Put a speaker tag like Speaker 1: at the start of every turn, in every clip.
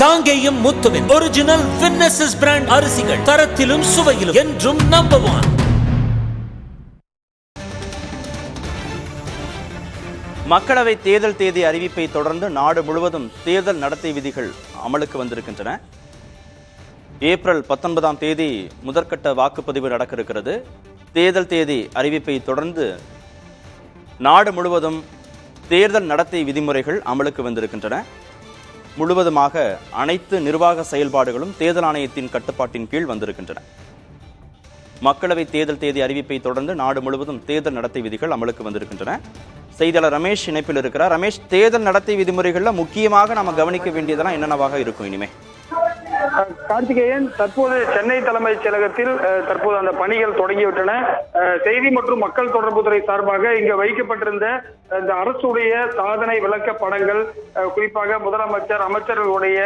Speaker 1: காங்கேயம் முத்துவின் original winners brand அரிசிகள் தரத்திலும் சுவையிலும் என்றும் நம்பர் 1.
Speaker 2: மக்களவை தேர்தல் தேதி அறிவிப்பை தொடர்ந்து நாடு முழுவதும் தேர்தல் நடத்தை விதிகள் அமலுக்கு வந்திருக்கின்றன. ஏப்ரல் 19ஆம் தேதி முதற்கட்ட வாக்குப்பதிவு நடக்க இருக்கிறது. தேர்தல் தேதி அறிவிப்பை தொடர்ந்து நாடு முழுவதும் தேர்தல் நடத்தை விதிமுறைகள் அமலுக்கு வந்திருக்கின்றன. முழுவதுமாக அனைத்து நிர்வாக செயல்பாடுகளும் தேர்தல் ஆணையத்தின் கட்டுப்பாட்டின் கீழ் வந்திருக்கின்றன. மக்களவை தேர்தல் தேதி அறிவிப்பை தொடர்ந்து நாடு முழுவதும் தேர்தல் நடத்தை விதிகள் அமலுக்கு வந்திருக்கின்றன. செய்தியாளர் ரமேஷ் இணைப்பில் இருக்கிறார். ரமேஷ், தேர்தல் நடத்தை விதிமுறைகள்ல முக்கியமாக நம்ம கவனிக்க வேண்டியதெல்லாம் என்னென்னவாக இருக்கும் இனிமே?
Speaker 3: கார்த்திகேயன், தற்போது சென்னை தலைமைச் செயலகத்தில் தற்போது அந்த பணிகள் தொடங்கிவிட்டன. செய்தி மற்றும் மக்கள் தொடர்பு துறை சார்பாக இங்கு வைக்கப்பட்டிருந்த இந்த அரசுடைய சாதனை விளக்க படங்கள், குறிப்பாக முதலமைச்சர், அமைச்சர்களுடைய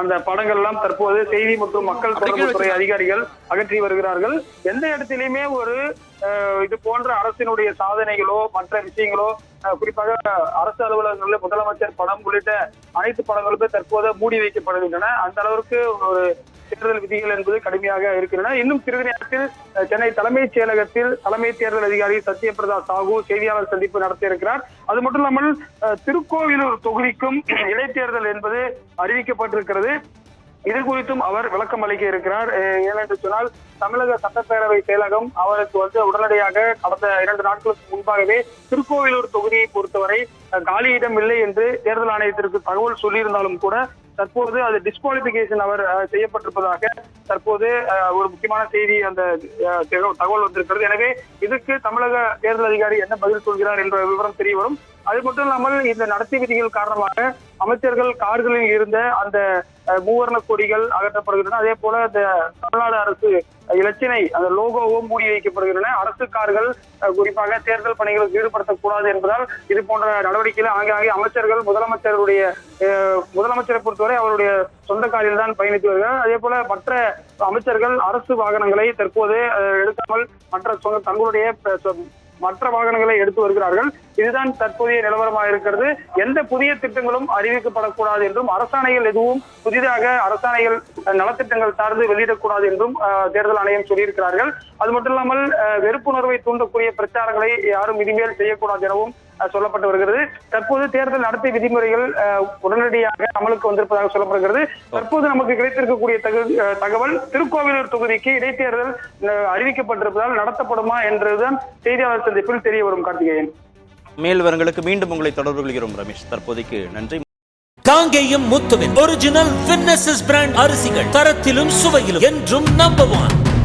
Speaker 3: அந்த படங்கள் எல்லாம் தற்போது செய்தி மற்றும் மக்கள் தொடர்பு துறை அதிகாரிகள் அகற்றி வருகிறார்கள். எந்த இடத்திலுமே ஒரு இது போன்ற அரசினுடைய சாதனைகளோ மற்ற விஷயங்களோ, குறிப்பாக அரசு அலுவலகங்களில் முதலமைச்சர் படம் உள்ளிட்ட அனைத்து படங்களுமே தற்போது மூடி வைக்கப்படுகின்றன. அந்த அளவிற்கு ஒரு தேர்தல் விதிகள் என்பது கடுமையாக இருக்கின்றன. இன்னும் சிறிது நேரத்தில் சென்னை தலைமைச் செயலகத்தில் தலைமை தேர்தல் அதிகாரி சத்யபிரதா சாஹூ செய்தியாளர் சந்திப்பு நடத்த இருக்கிறார். அது மட்டும் இல்லாமல் திருக்கோவிலூர் தொகுதிக்கும் இடைத்தேர்தல் என்பது அறிவிக்கப்பட்டிருக்கிறது. இது குறித்தும் அவர் விளக்கம் அளிக்க இருக்கிறார். ஏனென்று சொன்னால், தமிழக சட்டப்பேரவை செயலகம் அவருக்கு உடனடியாக கடந்த 2 நாட்களுக்கு முன்பாகவே திருக்கோவிலூர் தொகுதியை பொறுத்தவரை காலியிடம் இல்லை என்று தேர்தல் ஆணையத்திற்கு தகவல் சொல்லியிருந்தாலும் கூட தற்போது அது டிஸ்குவாலிபிகேஷன் அவர் செய்யப்பட்டிருப்பதாக தற்போது ஒரு முக்கியமான செய்தி அந்த தகவல் வந்திருக்கிறது. எனவே இதுக்கு தமிழக தேர்தல் அதிகாரி என்ன பதில் சொல்கிறார் என்ற விவரம் தெரிய வரும். அது மட்டும் இல்லாமல் இந்த நடத்தை விதிகள் காரணமாக அமைச்சர்கள் கார்களில் இருந்த அந்த மூவர்ண கொடிகள் அகற்றப்படுகின்றன. அதே போல இந்த தமிழ்நாடு அரசு இலச்சினை அந்த லோகோவும் மூடி வைக்கப்படுகின்றன. அரசு கார்கள் குறிப்பாக தேர்தல் பணிகளுக்கு ஈடுபடுத்தக்கூடாது என்பதால் இது போன்ற நடவடிக்கைகள் ஆங்காங்கே அமைச்சர்கள் முதலமைச்சரை பொறுத்தவரை அவருடைய சொந்த காரில் தான் பயணித்து வருகிறார். அதே போல மற்ற அமைச்சர்கள் அரசு வாகனங்களை தற்போது எடுக்காமல் தங்களுடைய மற்ற வாகனங்களை எடுத்து வருகிறார்கள். இதுதான் தற்போதைய நிலவரமாக இருக்கிறது. எந்த புதிய திட்டங்களும் அறிவிக்கப்படக்கூடாது என்றும், அரசாணைகள் எதுவும் புதிதாக அரசாணைகள் நலத்திட்டங்கள் சார்ந்து வெளியிடக்கூடாது என்றும் தேர்தல் ஆணையம் சொல்லியிருக்கிறார்கள். அது மட்டும் இல்லாமல் வெறுப்புணர்வை தூண்டக்கூடிய பிரச்சாரங்களை யாரும் இனிமேல் செய்யக்கூடாது எனவும் சொல்லப்பட்டு வருகிறது. தற்போது தேர்தல் நடத்தை விதிமுறைகள் உடனடியாக அமலுக்கு வந்திருப்பதாக சொல்லப்படுகிறது. தற்போது நமக்கு கிடைத்திருக்கக்கூடிய தகவல், திருக்கோவிலூர் தொகுதிக்கு இடைத்தேர்தல் அறிவிக்கப்பட்டிருப்பதால் நடத்தப்படுமா என்றுதான் செய்தியாளர் சந்திப்பில் தெரிய வரும். கார்த்திகேயன்,
Speaker 2: மேல் விவரங்களுக்கு மீண்டும் உங்களை தொடர்பு கொள்கிறோம் ரமேஷ். தற்போதைக்கு நன்றி.
Speaker 1: காங்கேயம் முத்துவின் ஒரிஜினல் வின்னசஸ் பிராண்ட் அரிசிகள் தரத்திலும் சுவையிலும் என்றும் நம்பர் 1.